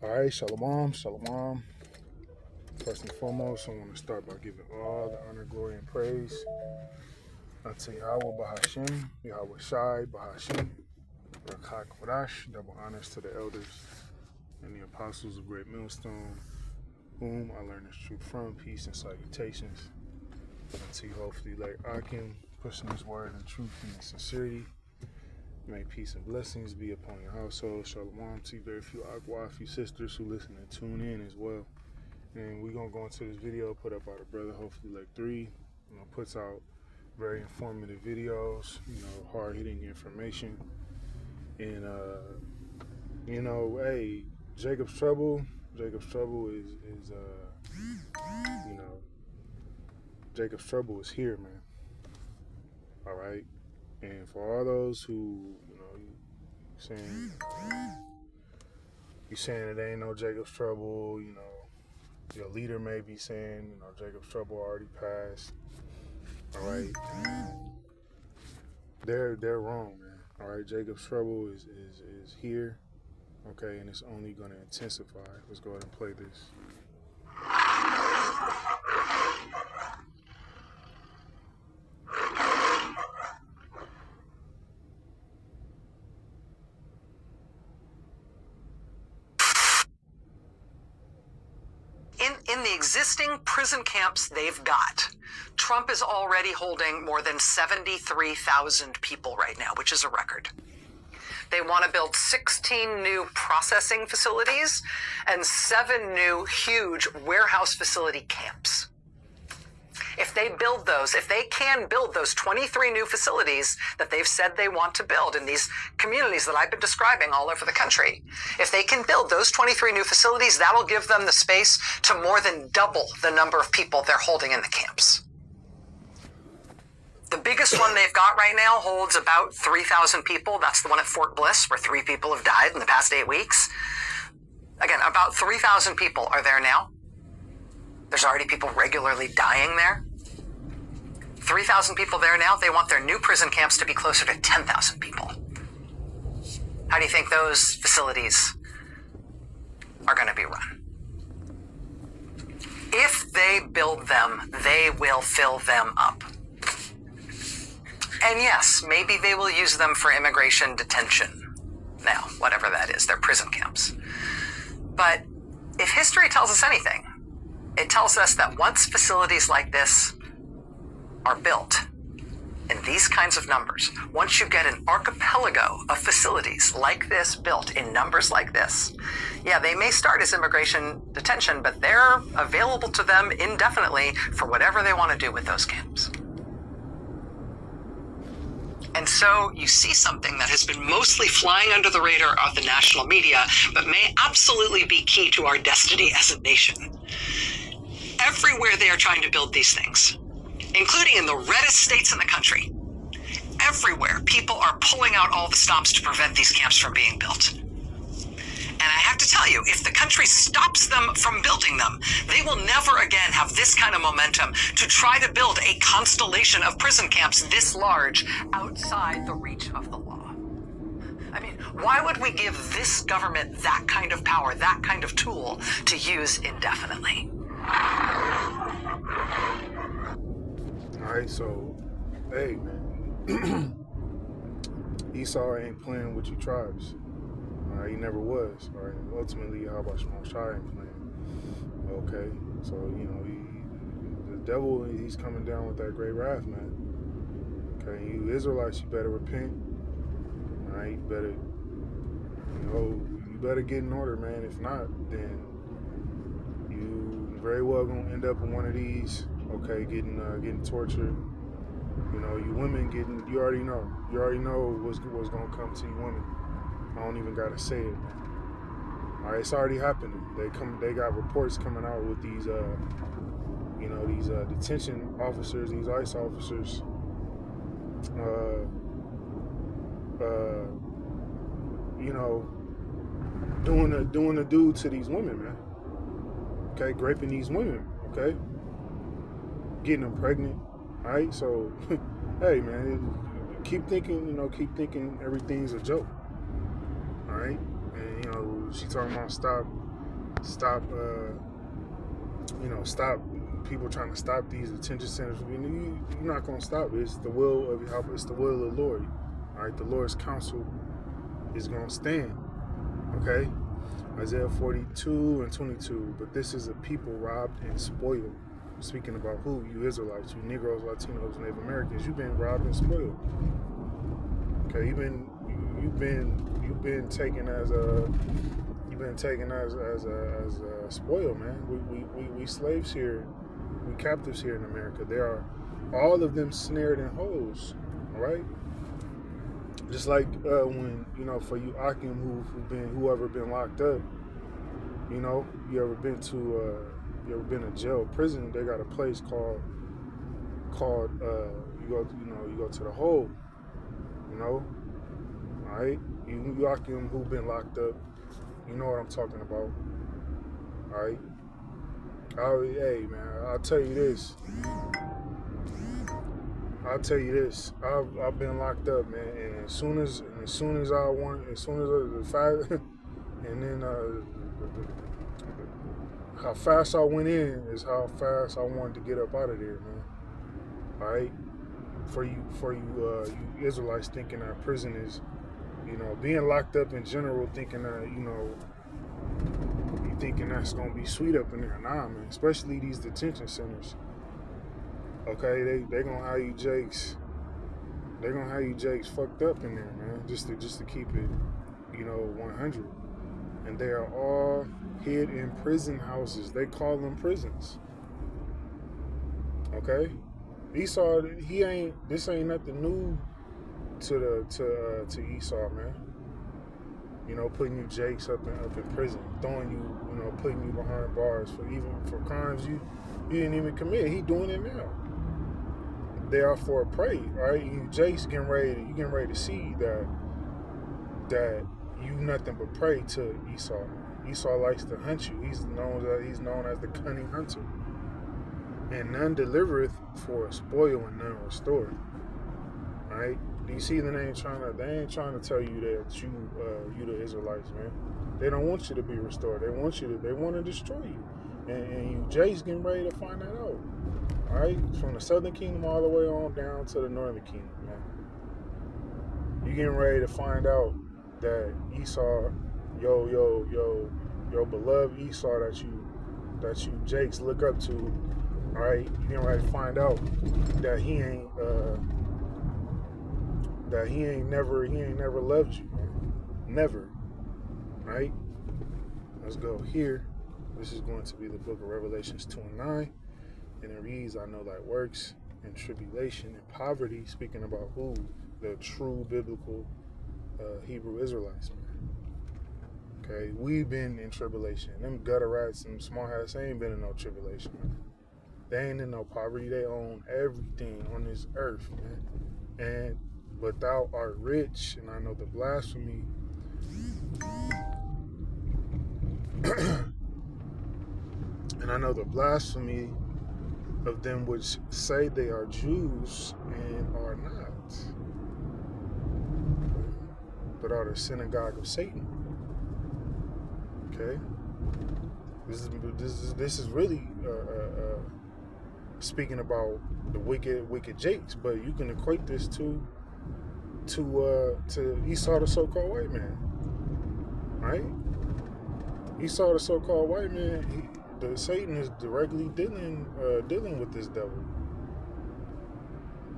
All right, shalom, shalom. First and foremost, I want to start by giving all the honor, glory, and praise unto Yahweh Bahashim, Yahweh Shai Bahashim, Rakak Kodash. Double honors to the elders and the apostles of Great Millstone, whom I learned this truth from. Peace and salutations unto you, hopefully, like Akim, pushing his word in truth and in sincerity. May peace and blessings be upon your household. Shalom to you, very few Akwa, a few sisters who listen and tune in as well. And we're going to go into this video put up by the brother, hopefully like 3. Puts out very informative videos, hard-hitting information. And, hey, Jacob's Trouble is Jacob's Trouble is here, man. All right? And for all those who, saying it ain't no Jacob's Trouble, your leader may be saying, Jacob's Trouble already passed. All right. They're wrong, man. All right, Jacob's Trouble is here. Okay, and it's only gonna intensify. Let's go ahead and play this. In the existing prison camps they've got, Trump is already holding more than 73,000 people right now, which is a record. They want to build 16 new processing facilities and 7 new huge warehouse facility camps. If they can build those 23 new facilities that they've said they want to build in these communities that I've been describing all over the country, if they can build those 23 new facilities, that'll give them the space to more than double the number of people they're holding in the camps. The biggest one they've got right now holds about 3,000 people. That's the one at Fort Bliss, where 3 people have died in the past 8 weeks. Again, about 3,000 people are there now. There's already people regularly dying there. 3,000 people there now. They want their new prison camps to be closer to 10,000 people. How do you think those facilities are going to be run? If they build them, they will fill them up. And yes, maybe they will use them for immigration detention. Now, whatever that is, they're prison camps. But if history tells us anything, it tells us that once facilities like this are built in these kinds of numbers, once you get an archipelago of facilities like this built in numbers like this, yeah, they may start as immigration detention, but they're available to them indefinitely for whatever they want to do with those camps. And so you see something that has been mostly flying under the radar of the national media, but may absolutely be key to our destiny as a nation. Everywhere they are trying to build these things, including in the reddest states in the country, everywhere people are pulling out all the stops to prevent these camps from being built. And I have to tell you, if the country stops them from building them, they will never again have this kind of momentum to try to build a constellation of prison camps this large outside the reach of the law. I mean, why would we give this government that kind of power, that kind of tool to use indefinitely? Alright, so, hey, man. Esau ain't playing with you tribes. Alright, he never was. Alright, ultimately, how about Shai ain't playing? Okay, so, the devil, he's coming down with that great wrath, man. Okay, you Israelites, you better repent. Alright, you better get in order, man. If not, then you very well gonna end up in one of these, okay, getting tortured. You women you already know what's gonna come to you women. I don't even gotta say it, man. All right, it's already happening. They got reports coming out with these, these detention officers, these ICE officers, doing a dude to these women, man. Okay, graping these women. Okay, getting them pregnant. All right, so hey, man, keep thinking everything's a joke. All right, and she talking about stop stop, stop people trying to stop these detention centers. You're not going to stop it. It's the will of Yahweh. It's the will of the Lord. All right, the Lord's counsel is going to stand. Okay, Isaiah 42 and 22. But this is a people robbed and spoiled. Speaking about who? You Israelites, you Negroes, Latinos, Native Americans. You've been robbed and spoiled. Okay, you've been taken as a spoil, man. We slaves here, we captives here in America. There are all of them snared in holes. All right. Just like when for you Akim whoever been locked up, you ever been to jail, prison? They got a place called you go to the hole, all right. You Akim who been locked up, you know what I'm talking about, all right. Hey man, I'll tell you this. I've been locked up, man, and as soon as the fact, and then how fast I went in is how fast I wanted to get up out of there, man. All right, for you Israelites thinking that prison is, being locked up in general, thinking that you thinking that's gonna be sweet up in there. Nah, man. Especially these detention centers. Okay, they gonna have you Jakes. They gonna have you Jakes fucked up in there, man. Just to keep it, 100. And they are all hid in prison houses. They call them prisons. Okay, Esau, this ain't nothing new to Esau, man. Putting you Jakes up in prison, throwing you, putting you behind bars for crimes you didn't even commit. He doing it now. They are for a prey, right? You Jakes getting ready to see that you nothing but prey to Esau. Esau likes to hunt you. He's known as the cunning hunter. And none delivereth for a spoil and none restored. All right. Do you see that they ain't trying to tell you that you the Israelites, man. They don't want you to be restored. They want to destroy you. And you Jakes getting ready to find that out. All right, from the southern kingdom all the way on down to the northern kingdom, man. You getting ready to find out that Esau, your beloved Esau that you Jakes look up to. All right, you getting ready to find out that he ain't never loved you, man. Never. Right? Let's go here. This is going to be the book of Revelations 2 and 9. And it reads, I know thy works and tribulation and poverty, speaking about who? The true biblical Hebrew Israelites, man. Okay, we've been in tribulation. Them gutter rats and small hats ain't been in no tribulation, man. They ain't in no poverty. They own everything on this earth, man. But thou art rich, and I know the blasphemy. And I know the blasphemy of them which say they are Jews and are not, but are the synagogue of Satan. Okay, this is really speaking about the wicked Jakes, but you can equate this to Esau, the so-called white man, right? Esau, the so-called white man, Satan is directly dealing with this devil.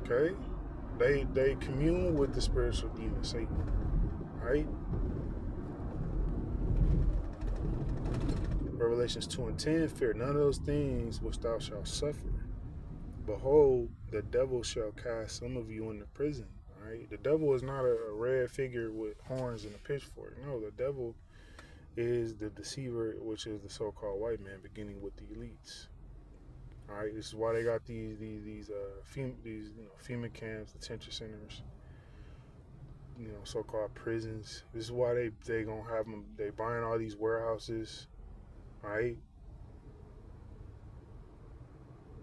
Okay, they commune with the spiritual demon Satan, right? Revelations 2 and 10, fear none of those things which thou shalt suffer. Behold, the devil shall cast some of you into prison. Right? The devil is not a red figure with horns and a pitchfork. No, the devil is the deceiver, which is the so-called white man, beginning with the elites. All right, this is why they got these FEMA camps, detention centers, so-called prisons. This is why they gonna have them. They buying all these warehouses, right?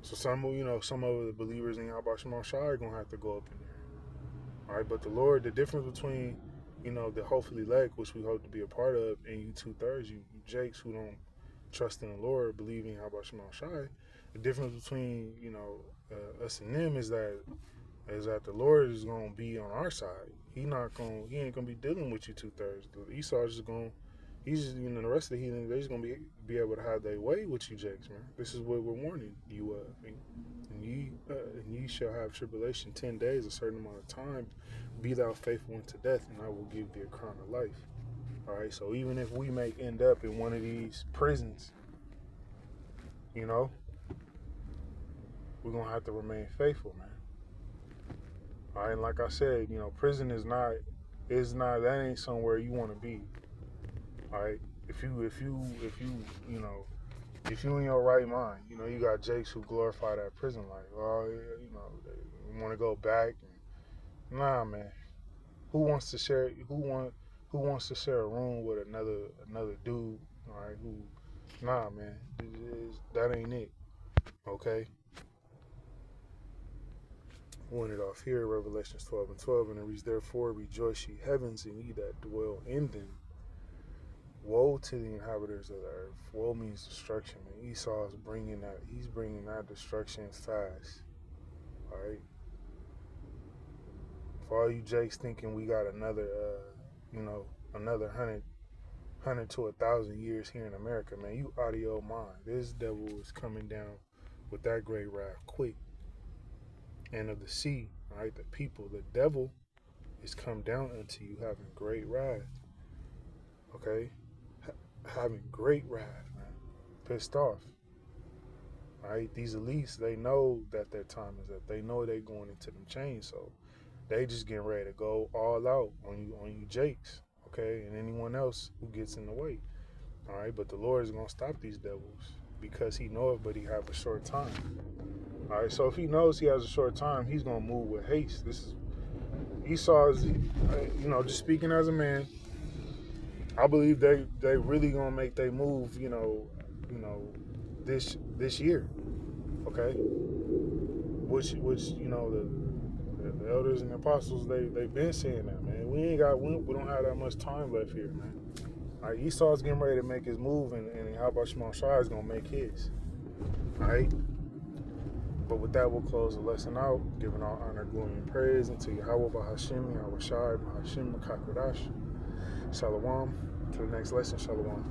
So some of the believers in Yahweh Shema Shai are gonna have to go up in there. All right, but the Lord, the difference between, the hopefully elect, which we hope to be a part of, and you 2/3, you Jakes who don't trusting the Lord, believing how about Shema Shai. The difference between, us and them is that the Lord is gonna be on our side. He ain't gonna be dealing with you 2/3. Esau is just gonna he's just, the rest of the heathen, they're just gonna be able to have their way with you, Jakes, man. This is what we're warning you of. And ye shall have tribulation 10 days, a certain amount of time. Be thou faithful unto death, and I will give thee a crown of life. All right, so even if we may end up in one of these prisons, we're gonna have to remain faithful, man. All right, and like I said, prison is not that ain't somewhere you want to be. All right, if you in your right mind, you got Jakes who glorify that prison life. Oh, they want to go back. Nah, man. Who wants to share? Who wants to share a room with another dude? All right, Nah, man. That ain't it. Okay. Want it off here, Revelations 12:12, and it reads, "Therefore rejoice ye heavens, and ye that dwell in them. Woe to the inhabitants of the earth." Woe means destruction, and Esau is bringing that. He's bringing that destruction fast. All right. For all you Jakes thinking we got another, another 100 to 1,000 years here in America, man, you out of your mind. This devil is coming down with that great wrath quick. And of the sea, all right, the people, the devil is come down unto you having great wrath. Okay? Having great wrath, man. Pissed off. All right? These elites, they know that their time is up. They know they're going into them chains, so they just getting ready to go all out on you Jakes, okay? And anyone else who gets in the way. All right? But the Lord is going to stop these devils because he knoweth, but he have a short time. All right, so if he knows he has a short time, he's going to move with haste. This is Esau's, just speaking as a man, I believe they really going to make their move, this year, okay? Which the elders and the apostles, they've been saying that, man. We don't have that much time left here, man. All right, Esau's getting ready to make his move, and how about Shema Shai is going to make his, all right? But with that, we'll close the lesson out, giving all honor, glory, and praise unto Yahweh Bahashim, Yahweh Shai, Bahashim, Makakodash. Shalom. To the next lesson, Shalom.